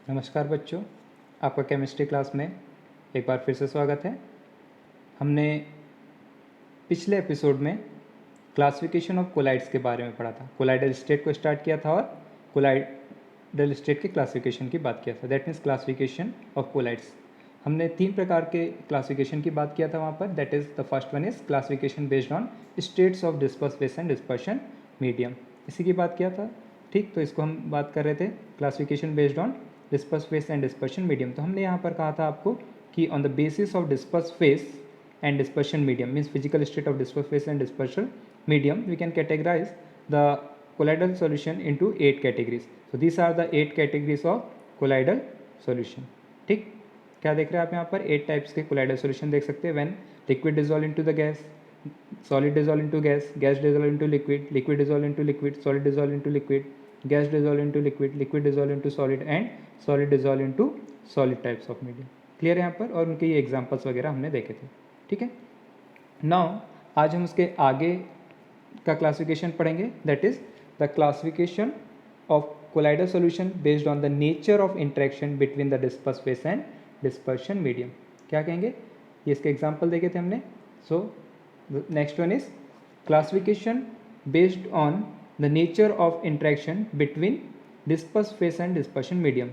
नमस्कार बच्चों, आपका केमिस्ट्री क्लास में एक बार फिर से स्वागत है। हमने पिछले एपिसोड में क्लासिफिकेशन ऑफ कोलाइड्स के बारे में पढ़ा था। कोलाइडल स्टेट को स्टार्ट किया था और कोलाइडल स्टेट के क्लासिफिकेशन की बात किया था। That means classification of colloids. हमने 3 प्रकार के क्लासिफिकेशन की बात किया था वहाँ पर। That is the first one is classification based on states of disperse phase and dispersion medium, इसी की बात किया था। ठीक, तो इसको हम बात कर रहे थे classification based on disperse phase and dispersion medium. तो हमने यहाँ पर कहा था आपको कि on the basis of disperse face and dispersion medium, means physical state of disperse phase and dispersion medium, we can categorize the colloidal solution into 8 categories. So these are the 8 categories of colloidal solution. ठीक, क्या देख रहे हैं आप यहाँ पर 8 types के colloidal solution देख सकते हैं। when liquid dissolve into the gas, solid dissolve into gas, gas dissolve into liquid, liquid dissolve into liquid, solid dissolve into liquid, gas dissolve into liquid, liquid dissolve into solid and solid dissolve into solid types of medium. Clear है यहाँ पर, और उनके ये examples वगैरह हमने देखे थे। ठीक है, नाउ आज हम उसके आगे का क्लासिफिकेशन पढ़ेंगे। That is the classification of colloidal solution based on the nature of interaction between the disperse phase and dispersion medium. क्या कहेंगे, ये इसके एग्जाम्पल देखे थे हमने। So next one is classification based on the nature of interaction between disperse phase and dispersion medium.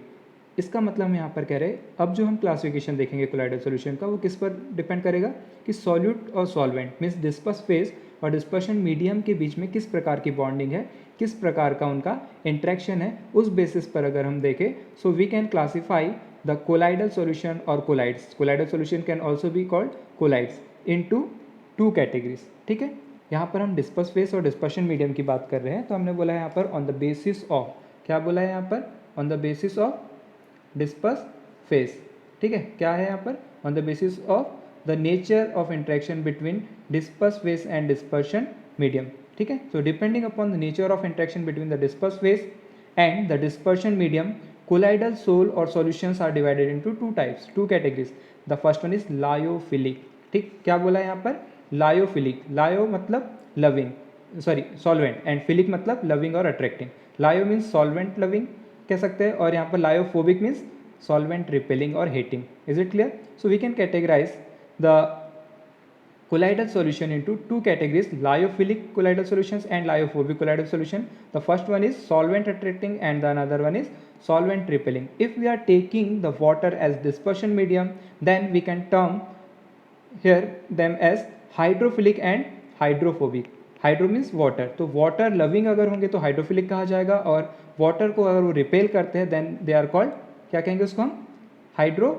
इसका मतलब हम यहाँ पर कह रहे हैं, अब जो हम क्लासिफिकेशन देखेंगे कोलाइडल सॉल्यूशन का, वो किस पर डिपेंड करेगा कि सॉल्यूट और सॉल्वेंट मीन्स डिस्पर्स फेस और डिस्पर्शन मीडियम के बीच में किस प्रकार की बॉन्डिंग है, किस प्रकार का उनका इंट्रैक्शन है। उस बेसिस पर अगर हम देखें, so we can classify the colloidal solution और colloids. Colloidal solution can also be called colloids into 2 categories. ठीक है, यहाँ पर हम डिस्पर्स फेस और डिस्पर्शन मीडियम की बात कर रहे हैं। तो हमने बोला है यहाँ पर ऑन द बेसिस ऑफ, क्या बोला है यहाँ पर, on the basis of disperse phase. ठीक है, क्या है यहाँ पर, on the basis of the nature of interaction between disperse phase and dispersion medium. ठीक है, so depending upon the nature of interaction between the disperse phase and the dispersion medium, colloidal sol और solutions are divided into 2 types, 2 categories. The first one is lyophilic. ठीक, क्या बोला है यहाँ पर, lyophilic. लायो मतलब loving, sorry solvent, and philic मतलब लविंग और attracting. Lyo means solvent loving कह सकते हैं, और यहाँ पर लायोफोबिक मीन्स सॉल्वेंट रिपेलिंग और hating. Is it clear? So we can categorize the colloidal solution into 2 categories, lyophilic colloidal solutions and lyophobic colloidal solution. The first one is solvent attracting and the another one is solvent repelling. If we are taking the water as dispersion medium, then we can term here them as hydrophilic and hydrophobic. Hydro means water, तो water loving अगर होंगे तो hydrophilic कहा जाएगा, और water को अगर वो रिपेल करते हैं देन दे आर कॉल्ड, क्या कहेंगे उसको हम, हाइड्रोफोबिक।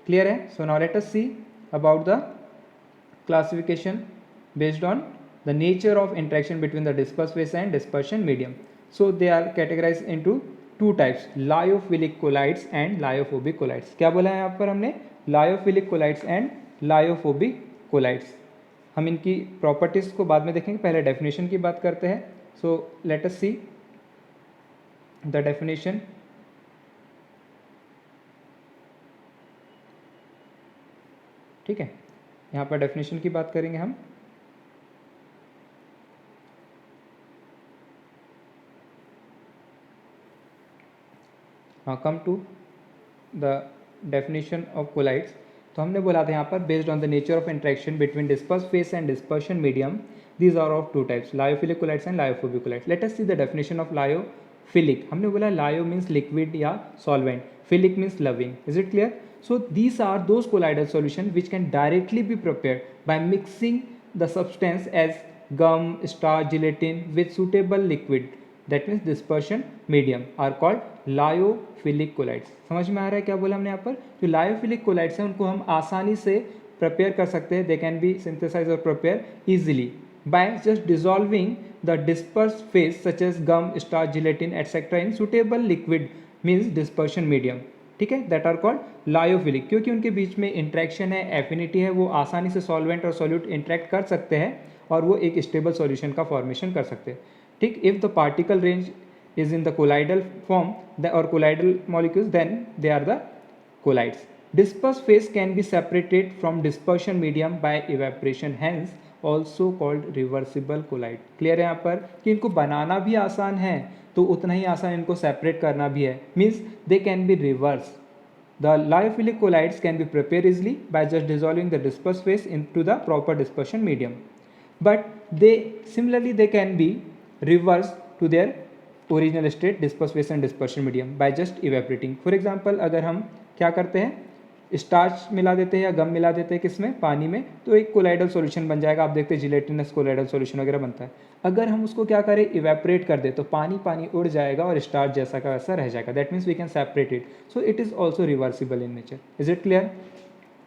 क्लियर है? So now let us see about the classification based on the nature of interaction between the disperse phase and dispersion medium. So they are categorized into 2 types, lyophilic colloids and lyophobic colloids. क्या बोला है यहाँ पर हमने, lyophilic colloids and lyophobic colloids। हम इनकी properties को बाद में देखेंगे, पहले डेफिनेशन की बात करते हैं। So let us see the definition. ठीक है, यहाँ पर डेफिनेशन की बात करेंगे हम। Come to the definition of colloids. तो हमने बोला था यहाँ पर based on the nature of interaction between disperse phase and dispersion medium, these are of 2 types, lyophilic colloids and lyophobic colloids. Let us see the definition of lyophilic. हमने बोला lyo means liquid या solvent, philic means loving. Is it clear? So these are those colloidal solution which can directly be prepared by mixing the substance as gum, starch, gelatin with suitable liquid, that means dispersion medium, are called lyophilic colloids. समझ में आ रहा है क्या बोला हमने यहाँ पर? जो lyophilic colloids हैं उनको हम आसानी से प्रिपेयर कर सकते हैं, they can be synthesized or prepared easily by just dissolving the dispersed phase such as gum, starch, gelatin etc. in suitable liquid, means dispersion medium. ठीक है, दैट आर कॉल्ड लायोफिलिक, क्योंकि उनके बीच में इंट्रैक्शन है, affinity है, वो आसानी से सॉल्वेंट और सॉल्यूट इंट्रैक्ट कर सकते हैं और वो एक स्टेबल सॉल्यूशन का फॉर्मेशन कर सकते हैं। ठीक, if the particle range is in the colloidal form और colloidal molecules, then they are the colloids. Disperse phase can be separated from dispersion medium by evaporation, hence also called reversible colloid. Clear है यहाँ पर कि इनको बनाना भी आसान है तो उतना ही आसान इनको सेपरेट करना भी है, means they can be reverse. The lyophilic colloids can be prepared easily by just dissolving the dispersed phase into the proper dispersion medium. But they can be reversed to their original state, dispersed phase and dispersion medium, by just evaporating. For example, अगर हम क्या करते हैं, starch मिला देते हैं या गम मिला देते हैं किसमें, पानी में, तो एक कोलाइडल सॉल्यूशन बन जाएगा. आप देखते हैं जिलेटिनस कोलाइडल सॉल्यूशन वगैरह बनता है. अगर हम उसको क्या करें, इवेपरेट कर दे, तो पानी पानी उड़ जाएगा और स्टार्च जैसा का वैसा रह जाएगा. That means we can separate it. So it is also reversible in nature. Is it clear?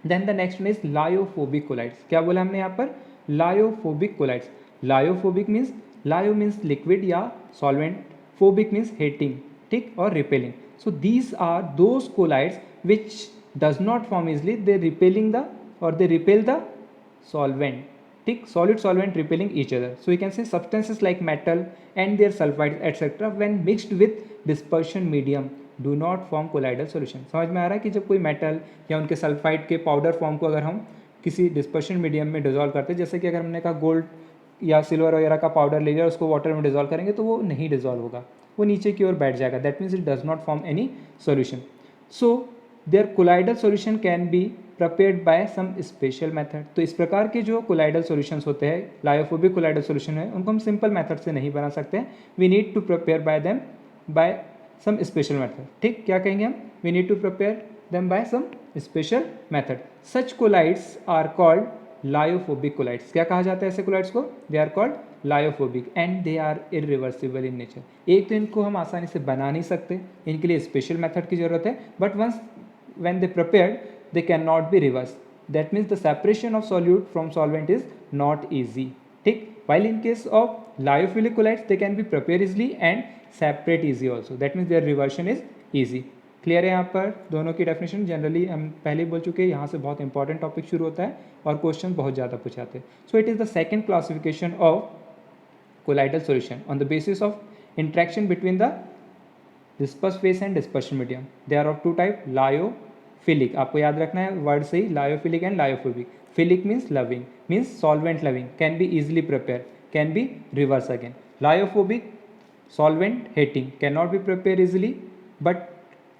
Then the next one is lyophobic colloids. क्या बोला हमने यहाँ पर? Lyophobic colloids. Lyophobic means, lyo means liquid या सॉल्वेंट, फोबिक मीन्स हेटिंग, ठीक, और repelling. So these are those colloids which does not form easily, they repel the solvent, ठीक, solid repelling each other. So you can say substances like metal and their sulfides etc. when mixed with dispersion medium do not form colloidal solution. समझ में आ रहा है कि जब कोई metal या उनके सल्फाइड के पाउडर फॉर्म को अगर हम किसी डिस्पर्शन मीडियम में डिजोल्व करते हैं, जैसे कि अगर हमने कहा गोल्ड या सिल्वर वगैरह का पाउडर ले लिया और उसको वाटर में डिजोल्व करेंगे तो वो नहीं डिजोल्व होगा, वो नीचे की ओर बैठ जाएगा. That means it does not form any solution. So there colloidal solution can be prepared by some special method. तो इस प्रकार के जो कोलाइडल सॉल्यूशंस होते हैं, लायोफोबिक कोलाइडल सॉल्यूशन है, उनको हम सिंपल मेथड से नहीं बना सकते. We need to prepare by them by some special method. ठीक, क्या कहेंगे हम? We need to prepare them by some special method. Such colloids are called lyophobic colloids. क्या कहा जाता है ऐसे कोलाइड्स को? They are called lyophobic and they are irreversible in nature. एक तो इनको हम आसानी से बना नहीं सकते, इनके लिए स्पेशल मेथड की जरूरत है. But once when they prepared they cannot be reversed. That means the separation of solute from solvent is not easy. ठीक, while in case of lyophilic colloids they can be prepared easily and separate easy also. That means their reversion is easy. Clear है यहाँ पर दोनों की definition? Generally हम पहले बोल चुके हैं, यहाँ से बहुत इंपॉर्टेंट टॉपिक शुरू होता है और क्वेश्चन बहुत ज़्यादा पूछाते हैं. So it is the second classification of colloidal solution on the basis of interaction between the dispersed phase and dispersion medium. They are of two type, lyophilic. आपको याद रखना है वर्ड से ही, lyophilic and lyophobic. Philic means loving, means solvent loving, can be easily prepare, can be reverse again. Lyophobic, solvent hating, can not be prepare easily but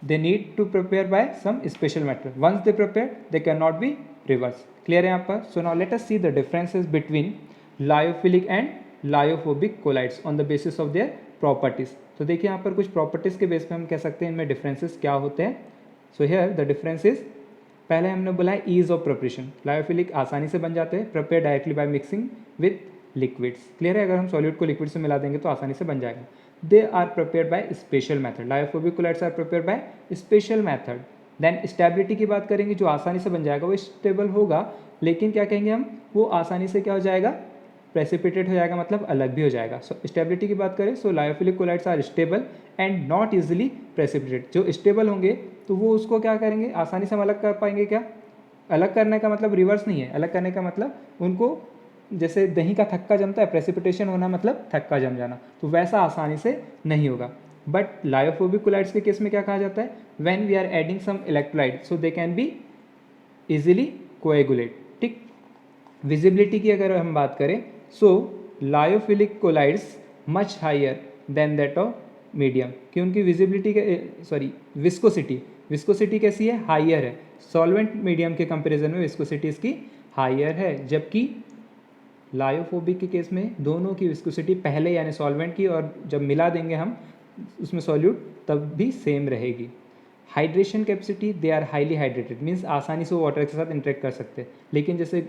they need to prepare by some special method. Once they prepare they cannot be reversed. Clear है यहाँ पर? So now let us see the differences between lyophilic and lyophobic colloids on the basis of their properties. तो देखिए यहाँ पर कुछ properties के base पे हम कह सकते हैं इनमें डिफरेंसेस क्या होते हैं. So here the difference is, पहले हमने बोला है ईज ऑफ प्रिपरेशन. लायोफिलिक आसानी से बन जाते हैं, prepare directly by mixing with liquids. Clear है? अगर हम सॉल्यूट को लिक्विड से मिला देंगे तो आसानी से बन जाएगा. They are prepared by special method. Lyophobic colloids are prepared by special method. Then stability की बात करेंगे, जो आसानी से बन जाएगा वो स्टेबल होगा, लेकिन क्या कहेंगे हम, वो आसानी से क्या हो जाएगा, प्रेसिपिटेट हो जाएगा, मतलब अलग भी हो जाएगा. सो स्टेबिलिटी की बात करें, so lyophilic colloids are stable and not easily precipitate. जो स्टेबल होंगे तो वो उसको क्या करेंगे, आसानी से हम अलग कर पाएंगे. क्या अलग करने का मतलब रिवर्स नहीं है, अलग करने का मतलब उनको जैसे दही का थक्का जमता है, प्रेसिपिटेशन होना मतलब थक्का जम जाना, तो वैसा आसानी से नहीं होगा. बट लायोफोबिक कोलाइड्स के केस में क्या कहा जाता है, when we are adding some electrolyte so they can be easily coagulate. ठीक, विजिबिलिटी की अगर हम बात करें, so lyophilic colloids much higher than that of medium, कि उनकी विजिबिलिटी के विस्कोसिटी कैसी है, हायर है. सॉल्वेंट मीडियम के कंपेरिजन में विस्कोसिटी इसकी हायर है, जबकि लायोफोबिक के केस में दोनों की विस्कोसिटी पहले यानी सॉल्वेंट की और जब मिला देंगे हम उसमें सॉल्यूट तब भी सेम रहेगी. Hydration capacity, they are highly hydrated, means आसानी से वो वाटर के साथ इंटरेक्ट कर सकते हैं. लेकिन जैसे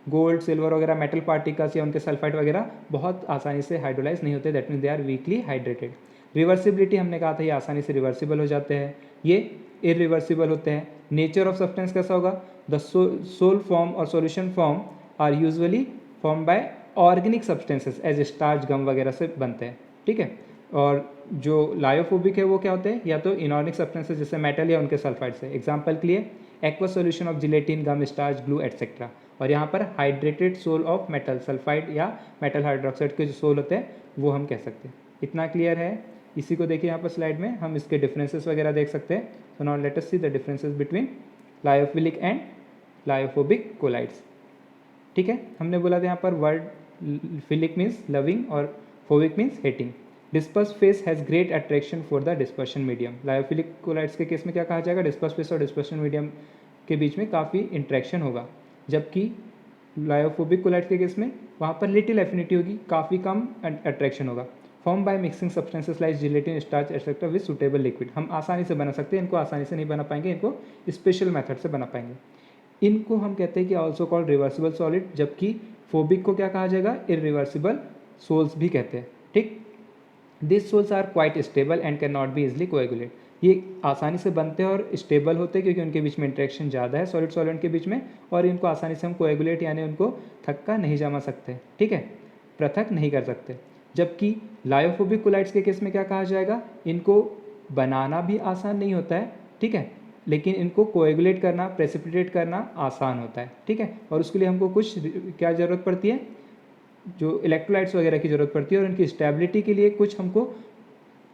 गोल्ड, सिल्वर वगैरह मेटल पार्टिकल्स या उनके सल्फाइड वगैरह बहुत आसानी से हाइड्रोलाइज नहीं होते. That means they are weakly hydrated. Reversibility हमने कहा था ये आसानी से रिवर्सिबल हो जाते हैं, ये इरिवर्सिबल होते हैं. नेचर ऑफ सब्सटेंस कैसा होगा, द सोल फॉर्म और solution form are usually form by organic substances as starch, gum वगैरह से बनते हैं. ठीक है, और जो लायोफोबिक है वो क्या होते हैं, या तो इनऑर्गेनिक सब्सटेंसेस जैसे मेटल या उनके सल्फाइड से. एग्जांपल के लिए aqua solution of gelatin, gum, starch, glue etcetera. और यहाँ पर hydrated sol of metal, sulphide या मेटल हाइड्रोक्साइड के जो सोल होते हैं वो हम कह सकते हैं. इतना क्लियर है? इसी को देखिए यहाँ पर स्लाइड में हम इसके डिफरेंसेस वगैरह देख सकते हैं. So now let us see the differences between lyophilic and lyophobic colloids. ठीक है, हमने बोला था यहाँ पर वर्ड फिलिक मीन्स लविंग और phobic means hating. Disperse phase has great attraction for the dispersion medium. Lyophilic colloids के केस में क्या कहा जाएगा, डिस्पर्स फेस और डिस्पर्शन मीडियम के बीच में काफ़ी इंट्रैक्शन होगा, जबकि लायोफोबिक कोलाइड्स के केस में वहाँ पर लिटिल एफिनिटी होगी, काफ़ी कम अट्रैक्शन होगा। Form by mixing substances like gelatin, starch etcetera with suitable liquid. हम आसानी से बना सकते हैं, इनको आसानी से नहीं बना पाएंगे, इनको स्पेशल मेथड से बना पाएंगे। इनको हम कहते हैं कि ऑल्सो कॉल्ड रिवर्सिबल सॉलिड, जबकि फोबिक को क्या कहा जाएगा, इरिवर्सिबल सोल्स भी कहते हैं। ठीक, this sols are quite stable and can not be easily coagulate. ये आसानी से बनते हैं और स्टेबल होते हैं क्योंकि उनके बीच में इंटरेक्शन ज़्यादा है सॉलिड सॉल्वेंट के बीच में, और इनको आसानी से हम कोएगुलेट यानी उनको थक्का नहीं जमा सकते, ठीक है, पृथक नहीं कर सकते। जबकि लायोफोबिक कोलाइड्स के केस में क्या कहा जाएगा, इनको बनाना भी आसान नहीं होता है, ठीक है, लेकिन इनको कोएगुलेट करना, प्रेसिपिटेट करना आसान होता है, ठीक है, और उसके लिए हमको कुछ क्या ज़रूरत पड़ती है, जो इलेक्ट्रोलाइट्स वगैरह की ज़रूरत पड़ती है, और उनकी स्टेबिलिटी के लिए कुछ हमको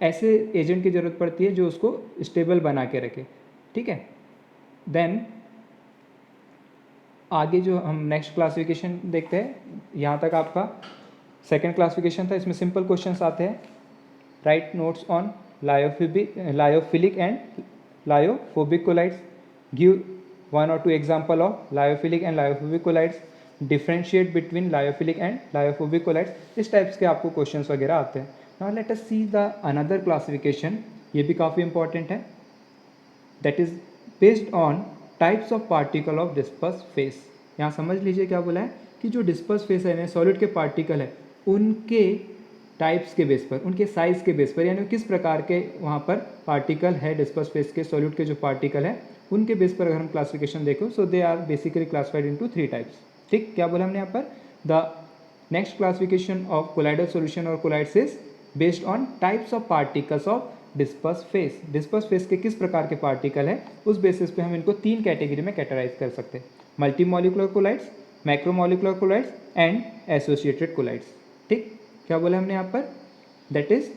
ऐसे एजेंट की ज़रूरत पड़ती है जो उसको स्टेबल बना के रखे, ठीक है। देन आगे जो हम नेक्स्ट क्लासिफिकेशन देखते हैं, यहाँ तक आपका सेकंड क्लासिफिकेशन था, इसमें सिंपल क्वेश्चंस आते हैं। Write notes on lyophilic and lyophobic colloids, give 1 or 2 example of lyophilic and lyophobic colloids, differentiate between lyophilic and lyophobic colloids. इस टाइप्स के आपको क्वेश्चंस वगैरह आते हैं। Now let us see the another classification, ये भी काफ़ी इंपॉर्टेंट है, that is based on types of particle of disperse phase. यहाँ समझ लीजिए क्या बोला है कि जो डिस्पर्स फेस है, सॉलिड के पार्टिकल है, उनके टाइप्स के बेस पर, उनके साइज़ के बेस पर, यानी किस प्रकार के वहाँ पर पार्टिकल है डिस्पर्स फेस के, सॉलिड के जो पार्टिकल है उनके बेस पर अगर हम क्लासिफिकेशन देखो, so they are basically classified into 3 types. ठीक, क्या बोला हमने यहाँ पर, the next classification of colloidal solution और colloids is based on types of particles of disperse phase. Disperse phase के किस प्रकार के पार्टिकल है, उस बेसिस पे हम इनको 3 कैटेगरी में कैटेगराइज कर सकते हैं, multi molecular colloids, macromolecular colloids and associated colloids. ठीक, क्या बोला हमने यहाँ पर, that is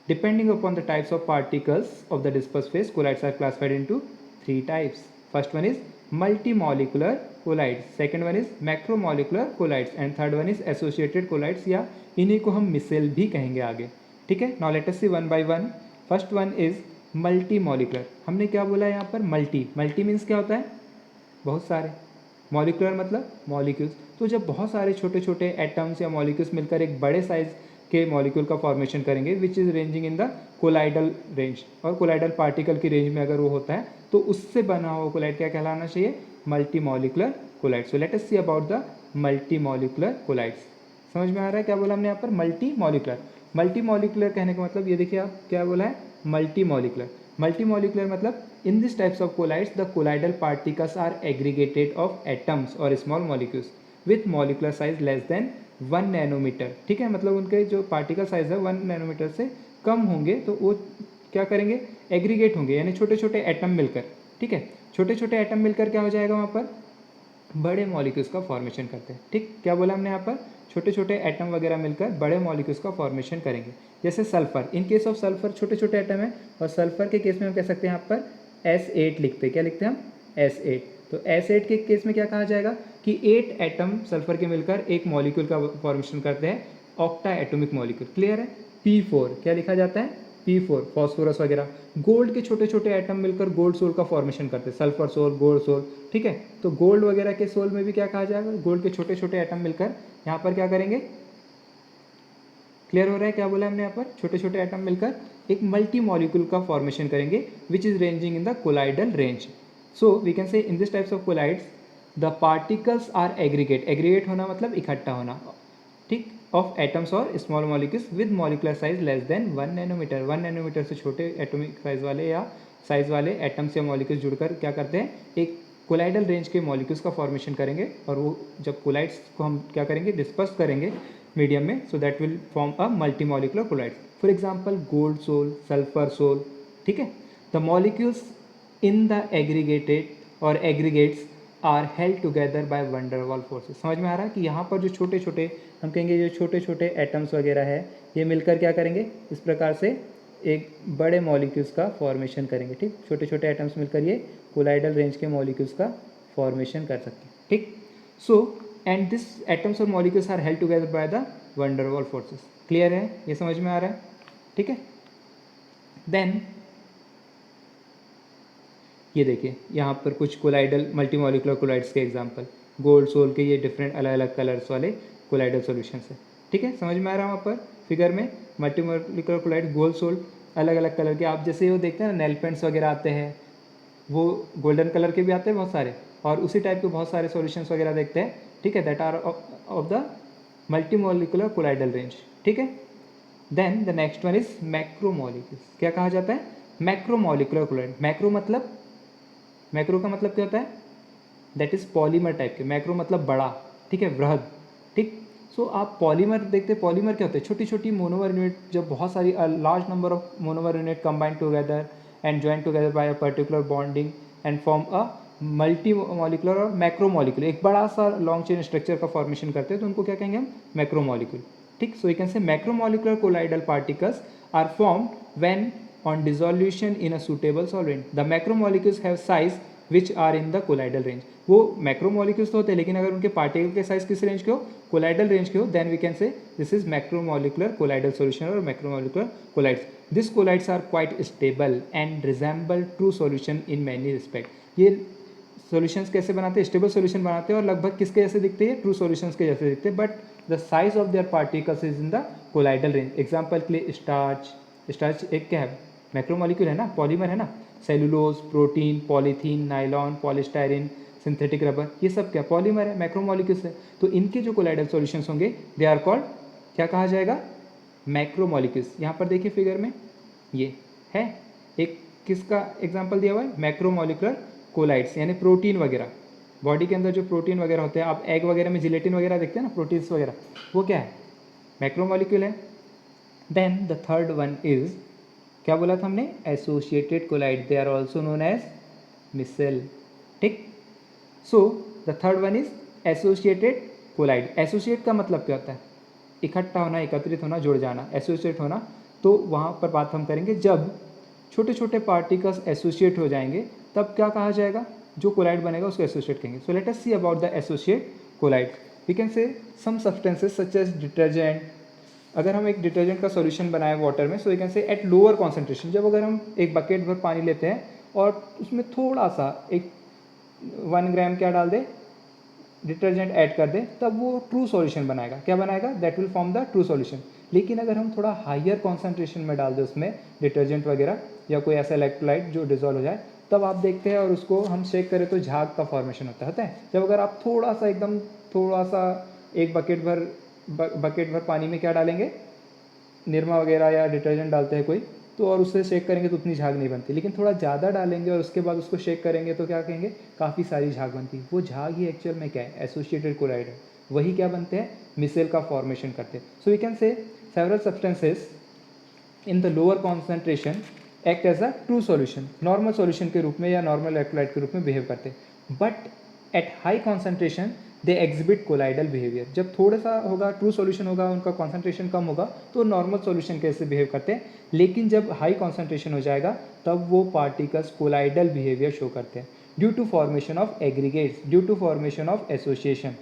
depending upon the types of particles of the disperse phase, colloids are classified into 3 types. First one is multi molecular colloids, second one is macromolecular colloids and third one is associated colloids, या इन्हीं को हम micelle भी कहेंगे आगे, ठीक है। Now let us see one by one. First one is multi molecular. हमने क्या बोला यहाँ पर, मल्टी, मल्टी मीन्स क्या होता है, बहुत सारे, मॉलिकुलर मतलब मॉलिक्यूल्स। तो जब बहुत सारे छोटे छोटे एटम्स या मॉलिक्यूल्स मिलकर एक बड़े साइज के मॉलिक्यूल का फॉर्मेशन करेंगे, which is ranging in the colloidal range, और कोलाइडल पार्टिकल की रेंज में अगर वो होता है तो उससे बना हुआ कोलाइड क्या कहलाना चाहिए, multi molecular colloid. So let us see about the multi molecular colloids. समझ में आ रहा है क्या बोला हमने यहाँ पर, मल्टी मॉलिकुलर। मल्टी मॉलिकुलर कहने का मतलब ये देखिए आप क्या बोला है, मल्टी मॉलिकुलर। मल्टी मॉलिकुलर मतलब in this types of colloids the colloidal particles are aggregated of atoms और small molecules with molecular size less than 1 nanometre. ठीक है, मतलब उनके जो पार्टिकल साइज है 1 नैनोमीटर से कम होंगे तो वो क्या करेंगे, एग्रीगेट होंगे, यानी छोटे छोटे एटम मिलकर, ठीक है, छोटे छोटे एटम मिलकर क्या हो जाएगा, वहाँ पर बड़े मॉलिक्यूल्स का फॉर्मेशन करते हैं। ठीक, क्या बोला हमने यहाँ पर, छोटे छोटे एटम वगैरह मिलकर बड़े मॉलिक्यूल्स का फॉर्मेशन करेंगे। जैसे sulphur, in case of sulphur छोटे छोटे एटम है, और सल्फर के केस में हम कह सकते हैं यहाँ पर S8 लिखते हैं, क्या लिखते हैं हम, S8। तो S8 के केस में क्या कहा जाएगा कि 8 एटम सल्फर के मिलकर एक मॉलिक्यूल का फॉर्मेशन करते हैं, ऑक्टा एटॉमिक मॉलिक्यूल, क्लियर है। P4 क्या लिखा जाता है, P4 फॉस्फोरस वगैरह। गोल्ड के छोटे छोटे एटम मिलकर गोल्ड सोल का फॉर्मेशन करते हैं, सल्फर सोल, गोल्ड सोल, ठीक है। तो गोल्ड वगैरह के सोल में भी क्या कहा जाएगा, गोल्ड के छोटे छोटे एटम मिलकर यहाँ पर क्या करेंगे, क्लियर हो रहा है क्या बोला हमने यहाँ पर, छोटे छोटे एटम मिलकर एक मल्टी मॉलिक्यूल का फॉर्मेशन करेंगे which is ranging in the colloidal range. So we can say in this types of colloids the particles are aggregate, aggregate होना मतलब इकट्ठा होना, ठीक, ऑफ एटम्स और small molecules with molecular size less than 1 nanometer. 1 nanometer से छोटे atomic size वाले या साइज वाले एटम्स या मॉलिक्यूल्स जुड़कर क्या करते हैं, एक कोलाइडल रेंज के मॉलिक्यूल्स का फॉर्मेशन करेंगे, और वो जब कोलाइड्स को हम क्या करेंगे, डिस्पर्स करेंगे मीडियम में, so that will form a multi molecular colloids. For example gold sol, sulphur sol, ठीक है। The molecules in the aggregated और aggregates are held together by van der वाल फोर्सेस। समझ में आ रहा है कि यहाँ पर जो छोटे छोटे हम कहेंगे, जो छोटे छोटे एटम्स वगैरह है, ये मिलकर क्या करेंगे, इस प्रकार से एक बड़े मॉलिक्यूल्स का फॉर्मेशन करेंगे, ठीक, छोटे छोटे एटम्स मिलकर ये कोलाइडल रेंज के मॉलिक्यूल्स का फॉर्मेशन कर सकते हैं, ठीक। सो एंड दिस एटम्स और molecules are held together by the van der वाल फोर्सेस। क्लियर है, ये समझ में आ रहा है? ठीक है। देन ये देखिए यहाँ पर कुछ कोलाइडल मल्टीमोलिकुलर कोलाइड्स के एग्जांपल, गोल्ड सोल के ये डिफरेंट अलग अलग कलर्स वाले कोलाइडल सॉल्यूशंस है। ठीक है, समझ में आ रहा है? वहाँ पर फिगर में मल्टीमोलिकुलर कोलाइड गोल्ड सोल अलग अलग कलर के, आप जैसे वो देखते हैं ना नेल पेंट्स वगैरह आते हैं, वो गोल्डन कलर के भी आते हैं बहुत सारे, और उसी टाइप के बहुत सारे सॉल्यूशंस वगैरह देखते हैं। ठीक है, that are of the multimolecular colloidal range. ठीक है। Then the next one is macromolecules. क्या कहा जाता है? Macromolecular collide. मैक्रो का मतलब क्या होता है? दैट इज पॉलीमर टाइप के। मैक्रो मतलब बड़ा, ठीक है, वृहद। ठीक। सो आप पॉलीमर देखते हैं, पॉलीमर क्या होते हैं? छोटी छोटी मोनोमर यूनिट, जब बहुत सारी large number of monomer unit combined together and join together by a particular bonding and form a multi molecular और मैक्रोमोलिक्यूल, एक बड़ा सा लॉन्ग चेन स्ट्रक्चर का फॉर्मेशन करते हैं, तो उनको क्या कहेंगे हम? मैक्रोमोलिक्यूल। ठीक। So you can say macromolecular colloidal particles are formed when on dissolution in a suitable solvent. The macromolecules have size which are in the colloidal range. वो मैक्रोमोलिक्यूल्स तो होते हैं, लेकिन अगर उनके पार्टिकल के साइज किस रेंज के हो? कोलाइडल रेंज के हो, then we can say this is macromolecular colloidal solution और macromolecular colloids. This colloids are quite stable and resemble true solution in many respect. ये सॉल्यूशंस कैसे बनाते हैं? स्टेबल सॉल्यूशन बनाते हैं, और लगभग किसके जैसे दिखते हैं? ट्रू सॉल्यूशंस के जैसे दिखते हैं, but the size of their particles is in the colloidal range. Example के लिए स्टार्च। स्टार्च एक क्या है? मैक्रोमोलिक्यूल है ना, पॉलीमर है ना। Cellulose, protein, polythene, nylon, polystyrene, synthetic rubber, ये सब क्या? पॉलीमर है, मैक्रोमोलिक्यूल्स है। तो इनके जो कोलाइडल सॉल्यूशंस होंगे दे आर कॉल्ड, क्या कहा जाएगा? मैक्रोमोलिक्यूल्स। यहाँ पर देखिए फिगर में ये है एक किसका एग्जाम्पल दिया हुआ है? मैक्रोमोलिकुलर कोलाइड्स, यानी प्रोटीन वगैरह। बॉडी के अंदर जो प्रोटीन वगैरह होते हैं, आप एग वगैरह में जिलेटिन वगैरह देखते हैं ना, प्रोटीन्स वगैरह, वो क्या है? मैक्रोमोलिक्यूल है। Then the third one is, क्या बोला था हमने? Associated colloid, they are also known as micelle. ठीक। So the third one is associated colloid. Associate का मतलब क्या होता है? इकट्ठा होना, एकत्रित होना, जुड़ जाना, एसोसिएट होना। तो वहाँ पर बात हम करेंगे जब छोटे छोटे पार्टिकल्स एसोसिएट हो जाएंगे, तब क्या कहा जाएगा? जो कोलाइड बनेगा उसको एसोसिएट कहेंगे। So let us see about the associate colloid. We can say some substances such as detergent. अगर हम एक डिटर्जेंट का सॉल्यूशन बनाए वाटर में, so you can say at lower concentration, जब अगर हम एक बकेट भर पानी लेते हैं और उसमें थोड़ा सा एक 1 ग्राम क्या डाल दे, डिटर्जेंट ऐड कर दे, तब वो ट्रू सॉल्यूशन बनाएगा। क्या बनाएगा? That will form the true solution. लेकिन अगर हम थोड़ा हायर कॉन्सेंट्रेशन में डाल दें उसमें डिटर्जेंट वगैरह या कोई ऐसा इलेक्ट्रोलाइट जो डिजोल्व हो जाए, तब आप देखते हैं और उसको हम शेक करें तो झाग का फॉर्मेशन होता है। जब अगर आप थोड़ा सा एकदम थोड़ा सा एक बकेट भर पानी में क्या डालेंगे, निरमा वगैरह या डिटर्जेंट डालते हैं कोई, तो और उससे शेक करेंगे तो उतनी झाग नहीं बनती। लेकिन थोड़ा ज़्यादा डालेंगे और उसके बाद उसको शेक करेंगे तो क्या कहेंगे? काफ़ी सारी झाग बनती है। वो झाग ही एक्चुअल में क्या है? एसोसिएटेड कोलाइड है। वही क्या बनते हैं? मिसेल का फॉर्मेशन करते हैं। So we can say several substances in the lower concentration act as a true solution, normal solution के रूप में या नॉर्मल इलेक्ट्रोलाइट के रूप में बिहेव करते हैं। But at high concentration they exhibit colloidal behaviour. जब थोड़ा सा होगा, ट्रू सॉल्यूशन होगा, उनका कॉन्सेंट्रेशन कम होगा, तो नॉर्मल सॉल्यूशन कैसे बिहेव करते हैं। लेकिन जब हाई कॉन्सेंट्रेशन हो जाएगा, तब वो पार्टिकल्स कोलाइडल बिहेवियर शो करते हैं due to formation of aggregates, due to formation of association.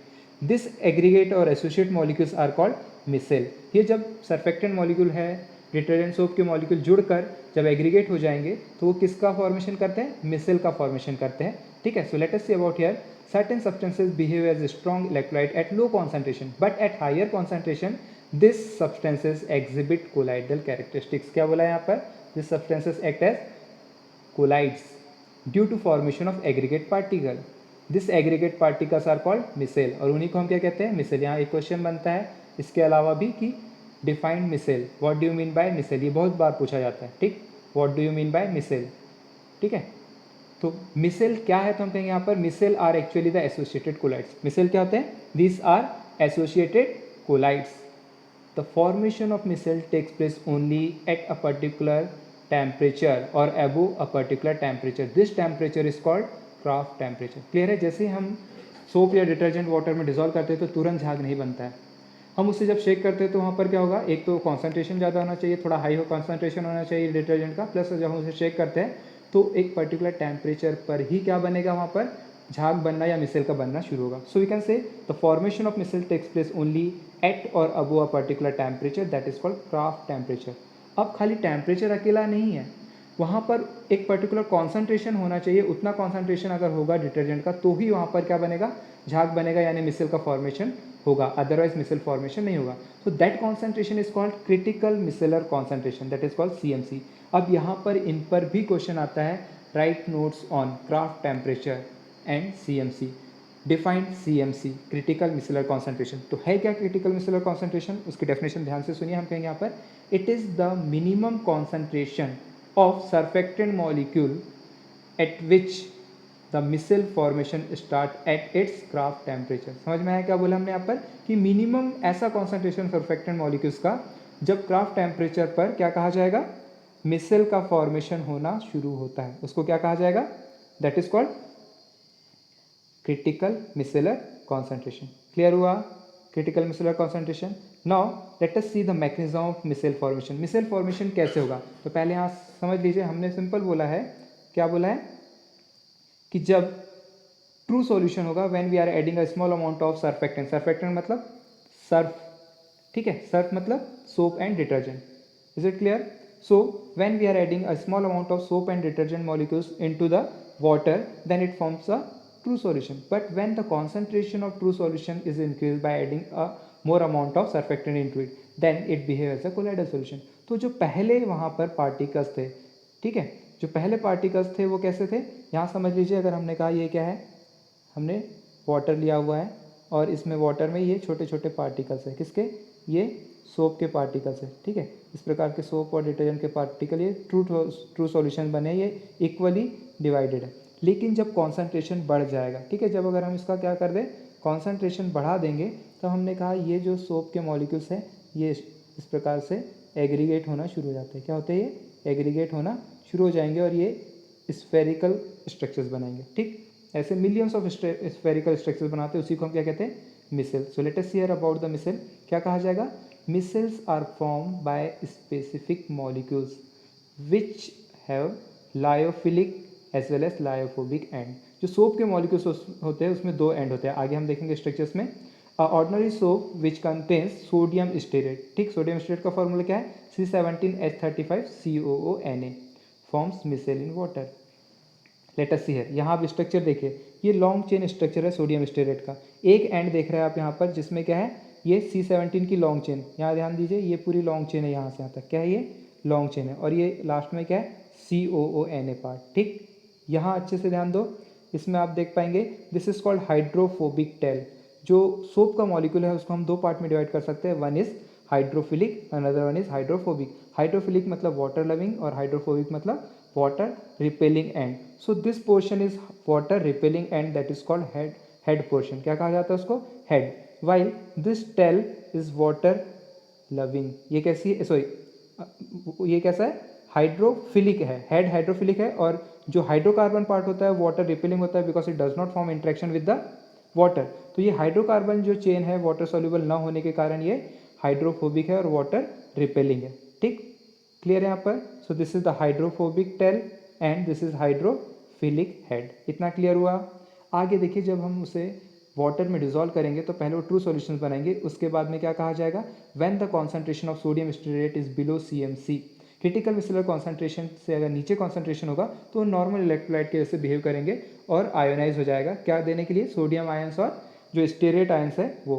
This aggregate और associate molecules are called micelle. ये जब सरफेक्टेंट मॉलिक्यूल है, डिटर्जेंट सोप के मॉलिक्यूल जुड़कर जब एग्रीगेट हो जाएंगे, तो वो किसका फॉर्मेशन करते हैं? मिसेल का फॉर्मेशन करते हैं। ठीक है। सो let us see about here, certain substances behave as a strong electrolyte at low concentration, but at higher concentration these substances exhibit colloidal characteristics. क्या बोला है यहाँ पर? These substances act as colloids due to formation of aggregate particle. This aggregate particles are called micelle, और उन्हीं को हम क्या कहते हैं? मिसेल। यहाँ एक क्वेश्चन बनता है इसके अलावा भी कि defined micelle, what do you mean by micelle, ये बहुत बार पूछा जाता है। ठीक, what do you mean by micelle. ठीक है। तो मिसेल क्या है? तो हम कहेंगे यहाँ पर micelle are actually the associated colloids. Micelle क्या होते हैं? This are associated colloids. The formation of micelle takes place only at a particular temperature और above a particular temperature. This temperature is called Krafft temperature. Clear है? जैसे हम soap या detergent water में dissolve करते हैं तो तुरंत झाग नहीं बनता है। हम उससे जब शेक करते हैं तो वहाँ पर क्या होगा? एक तो कॉन्सेंट्रेशन ज़्यादा होना चाहिए, थोड़ा हाई हो कॉन्सेंट्रेशन होना चाहिए डिटर्जेंट का, प्लस जब हम उसे शेक करते हैं तो एक पर्टिकुलर टेम्परेचर पर ही क्या बनेगा? वहाँ पर झाग बनना या मिसेल का बनना शुरू होगा। So we can say the formation of micelle takes place only at और above a particular temperature that is called Krafft temperature. अब खाली टेम्परेचर अकेला नहीं है, वहाँ पर एक पर्टिकुलर कॉन्सेंट्रेशन होना चाहिए। उतना कॉन्सेंट्रेशन अगर होगा डिटर्जेंट का तो ही वहाँ पर क्या बनेगा, झाग बनेगा, यानी मिसल का फॉर्मेशन होगा, अदरवाइज मिसल फॉर्मेशन नहीं होगा। So that concentration is called critical micellar concentration, that is called CMC। अब यहाँ पर इन पर भी क्वेश्चन आता है, write notes on Krafft temperature and CMC। Defined CMC, critical micellar concentration. तो है क्या क्रिटिकल मिसलर कॉन्सेंट्रेशन, उसकी डेफिनेशन ध्यान से सुनिए। हम कहेंगे यहाँ पर, it is the minimum concentration of surfactant molecule at which the micelle formation start at its Krafft temperature. समझ में आया क्या बोला हमने यहाँ पर, कि मिनिमम ऐसा कॉन्सेंट्रेशन सर्फेक्टेंट मॉलिक्यूल्स का जब क्राफ्ट टेम्परेचर पर क्या कहा जाएगा, मिसल का फॉर्मेशन होना शुरू होता है, उसको क्या कहा जाएगा, that is called critical micellar concentration. Clear हुआ, critical micellar concentration. Now let us see the mechanism of micelle formation. Micelle formation कैसे होगा, तो पहले यहाँ समझ लीजिए, हमने सिंपल बोला है, क्या बोला है, कि जब ट्रू सॉल्यूशन होगा when we are adding a small amount of surfactant. Surfactant मतलब सर्फ, ठीक है, सर्फ मतलब soap and detergent. Is it clear? So when we are adding a small amount of soap and detergent molecules into the water, then it forms a true solution. But when the concentration of true solution is increased by adding a more amount of surfactant into it, then it behaves as a colloidal solution. तो जो पहले वहाँ पर particles थे, ठीक है, जो पहले पार्टिकल्स थे वो कैसे थे, यहाँ समझ लीजिए, अगर हमने कहा ये क्या है, हमने वाटर लिया हुआ है और इसमें वाटर में ये छोटे छोटे पार्टिकल्स है, किसके, ये सोप के पार्टिकल्स है, ठीक है। इस प्रकार के सोप और डिटर्जेंट के पार्टिकल ये ट्रू सॉल्यूशन बने, ये इक्वली डिवाइडेड है। लेकिन जब कॉन्सेंट्रेशन बढ़ जाएगा, ठीक है, जब अगर हम इसका क्या कर दें, कॉन्सेंट्रेशन बढ़ा देंगे, तो हमने कहा ये जो सोप के मॉलिक्यूल्स हैं ये इस प्रकार से एग्रीगेट होना शुरू हो जाते हैं। क्या होते हैं, ये एग्रीगेट होना शुरू हो जाएंगे और ये स्फेरिकल स्ट्रक्चर्स बनाएंगे, ठीक। ऐसे मिलियंस ऑफ स्फेरिकल स्ट्रक्चर्स बनाते हैं, उसी को हम क्या कहते हैं, micelle. So let us hear about the micelle. क्या कहा जाएगा, micelles are form by specific molecules which have lyophilic as well as lyophobic end. जो सोप के मॉलिक्यूल्स होते हैं उसमें दो एंड होते हैं, आगे हम देखेंगे स्ट्रक्चर्स में। Ordinary soap which contains sodium stearate, ठीक, सोडियम स्टेरेट का फॉर्मूला क्या है, C17H35COONA forms micelle in water. Let us see here, यहाँ आप स्ट्रक्चर देखिए, ये लॉन्ग चेन स्ट्रक्चर है सोडियम स्टेरेट का। एक एंड देख रहे हैं आप यहाँ पर, जिसमें क्या है, ये C17 की लॉन्ग चेन, यहाँ ध्यान दीजिए, ये पूरी लॉन्ग चेन है, यहाँ से यहाँ तक क्या है, ये लॉन्ग चेन है, और ये लास्ट में क्या है, COONA पार्ट, ठीक। यहाँ अच्छे से ध्यान दो, इसमें आप देख पाएंगे this is called hydrophobic tell. जो सोप का मॉलिक्यूल है उसको हम दो पार्ट में डिवाइड कर सकते हैं, one is hydrophilic, another one is hydrophobic. Hydrophilic मतलब वाटर लविंग और हाइड्रोफोबिक मतलब water repelling end. So this portion is water repelling end, that is called head portion. क्या कहा जाता है उसको, head. While this tail is water loving. ये कैसी है, सॉरी, ये कैसा है, हाइड्रोफिलिक है, हेड हाइड्रोफिलिक है, और जो हाइड्रोकार्बन पार्ट होता है वाटर रिपेलिंग होता है because it does not form interaction with the water. तो ये हाइड्रोकार्बन जो चेन है वाटर सॉल्युबल ना होने के कारण ये हाइड्रोफोबिक है और वाटर रिपेलिंग है, ठीक। क्लियर है यहाँ पर? So this is the hydrophobic tell and this is hydrophilic head. इतना क्लियर हुआ? आगे देखिए, जब हम उसे वाटर में डिजोल्व करेंगे तो पहले वो ट्रू सॉल्यूशन बनाएंगे, उसके बाद में क्या कहा जाएगा, when the concentration of sodium stearate is below CMC। Critical micellar concentration से अगर नीचे कॉन्सेंट्रेशन होगा तो नॉर्मल इलेक्ट्रोलाइट के जैसे बिहेव करेंगे और आयोनाइज हो जाएगा, क्या देने के लिए, सोडियम आयंस और जो स्टेरेट आयंस है वो।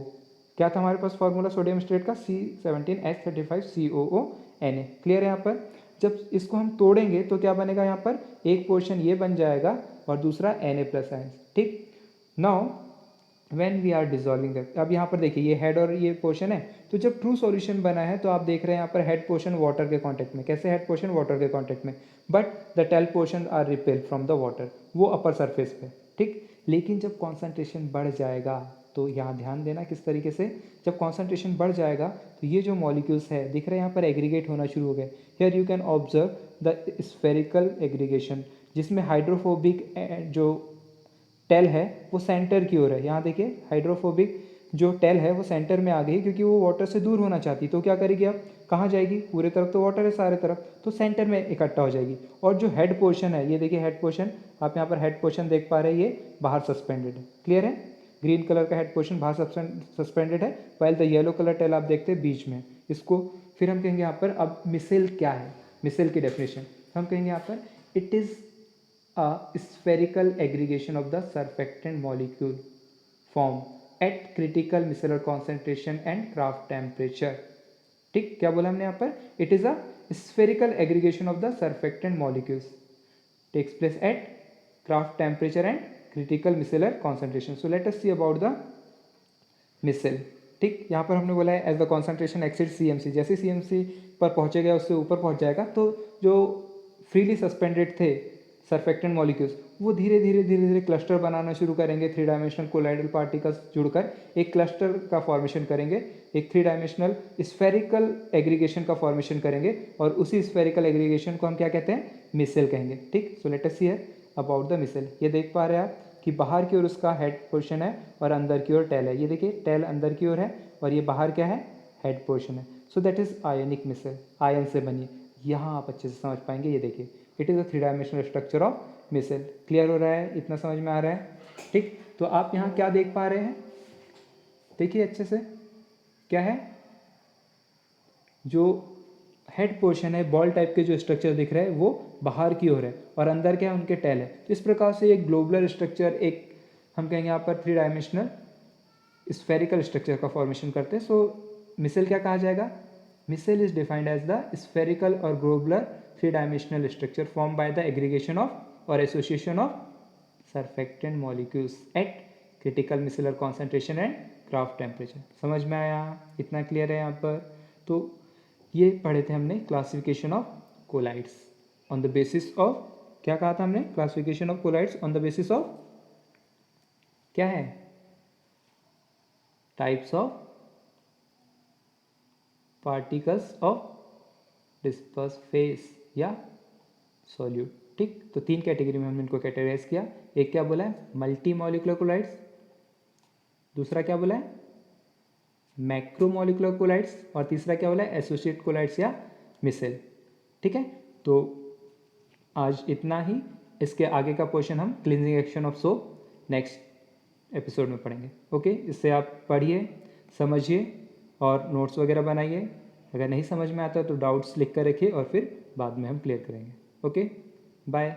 क्या था हमारे पास फॉर्मूला सोडियम स्टेरेट का, C17H35COONA। क्लियर है यहाँ पर? जब इसको हम तोड़ेंगे तो क्या बनेगा, यहाँ पर एक पोर्शन ये बन जाएगा और दूसरा Na+ आयंस, ठीक। Now when we are dissolving that, अब यहाँ पर देखिए ये हेड और ये पोर्शन है, तो जब ट्रू सॉल्यूशन बना है तो आप देख रहे हैं यहाँ पर हेड पोर्शन वाटर के कांटेक्ट में, कैसे हेड पोर्शन वाटर के कांटेक्ट में, but the tail portion are repel from the water, वो अपर सरफेस पे, ठीक। लेकिन जब कॉन्सेंट्रेशन बढ़ जाएगा तो यहाँ ध्यान देना किस तरीके से, जब कॉन्सेंट्रेशन बढ़ जाएगा तो ये जो मॉलिक्यूल्स है दिख रहे हैं यहाँ पर एग्रीगेट होना शुरू हो गए। Here you can observe the spherical aggregation, जिसमें हाइड्रोफोबिक जो टेल है वो सेंटर की ओर है। यहाँ देखिए हाइड्रोफोबिक जो टेल है वो सेंटर में आ गई, क्योंकि वो वाटर से दूर होना चाहती, तो क्या करेगी, अब कहाँ जाएगी, पूरे तरफ तो वाटर है सारे तरफ, तो सेंटर में इकट्ठा हो जाएगी। और जो हेड पोर्शन है, ये देखिए हेड पोर्शन, आप यहाँ पर हेड पोर्शन देख पा रहे हैं, ये बाहर सस्पेंडेड है। क्लियर है? ग्रीन कलर का हेड पोर्शन बाहर सस्पेंडेड है, while the yellow colour tail आप देखते हैं बीच में इसको। फिर हम कहेंगे यहाँ पर अब मिसेल क्या है, मिसेल की डेफिनेशन हम कहेंगे यहाँ पर it is a spherical aggregation of the surfactant molecule form eight critical micellar concentration and Krafft temperature. ठीक, क्या बोला हमने यहाँ पर, it is a spherical aggregation of the surfactant molecules takes place at craft temperature and critical micellar concentration. So let us see about the micelle. ठीक, यहाँ पर हमने बोला है as the concentration exceed CMC, जैसे CMC पर पहुँचेगा उससे ऊपर पहुँच जाएगा तो जो फ्रीली सस्पेंडेड थे सरफेक्टेंट मॉलिक्यूल्स वो धीरे धीरे क्लस्टर बनाना शुरू करेंगे, 3 डायमेंशनल कोलाइडल पार्टिकल्स जुड़कर एक क्लस्टर का फॉर्मेशन करेंगे, एक 3 डायमेंशनल स्फेरिकल एग्रीगेशन का फॉर्मेशन करेंगे और उसी स्फेरिकल एग्रीगेशन को हम क्या कहते हैं, मिसेल कहेंगे। ठीक, so let us see here about the micelle. ये देख पा रहे हैं आप कि बाहर की ओर उसका हेड पोर्शन है और अंदर की ओर टेल है। ये देखिए टेल अंदर की ओर है और ये बाहर क्या है, हेड पोर्शन है। So that is ionic micelle, ion से बनी। यहाँ आप अच्छे से समझ पाएंगे। ये देखिए it is a 3 dimensional structure of micelle. Clear हो रहा है, इतना समझ में आ रहा है। ठीक, तो आप यहाँ क्या देख पा रहे हैं, देखिए अच्छे से क्या है, जो हेड पोर्शन है बॉल टाइप के जो स्ट्रक्चर दिख रहे हैं वो बाहर की ओर है और अंदर क्या है, उनके टेल है। तो इस प्रकार से एक ग्लोबुलर स्ट्रक्चर, एक हम कहेंगे यहाँ पर 3 डायमेंशनल स्फेरिकल स्ट्रक्चर का फॉर्मेशन करते हैं। सो मिसेल क्या कहा जाएगा, micelle is defined as the spherical और globular 3 dimensional structure form by the aggregation of और association of surfactant molecules at critical micellar concentration and Krafft temperature. समझ में आया, इतना क्लियर है यहाँ पर। तो ये पढ़े थे हमने classification of colloids on the basis of, क्या कहा था हमने, classification of colloids on the basis of क्या है, types of particles of disperse face या सॉल्यूट। ठीक, तो 3 कैटेगरी में हमने इनको कैटेगराइज किया। एक क्या बोला है, मल्टी मॉलिकुलर कोलाइड्स, दूसरा क्या बोला है, मैक्रोमोलिकुलर कोलाइड्स, और तीसरा क्या बोला है, एसोसिएट कोलाइड्स या मिसेल। ठीक है, तो आज इतना ही। इसके आगे का पोर्शन हम cleansing action of soap next episode में पढ़ेंगे। ओके, इससे आप पढ़िए, समझिए और नोट्स वगैरह बनाइए। अगर नहीं समझ में आता तो डाउट्स लिख कर रखिए और फिर बाद में हम क्लियर करेंगे। Okay, bye.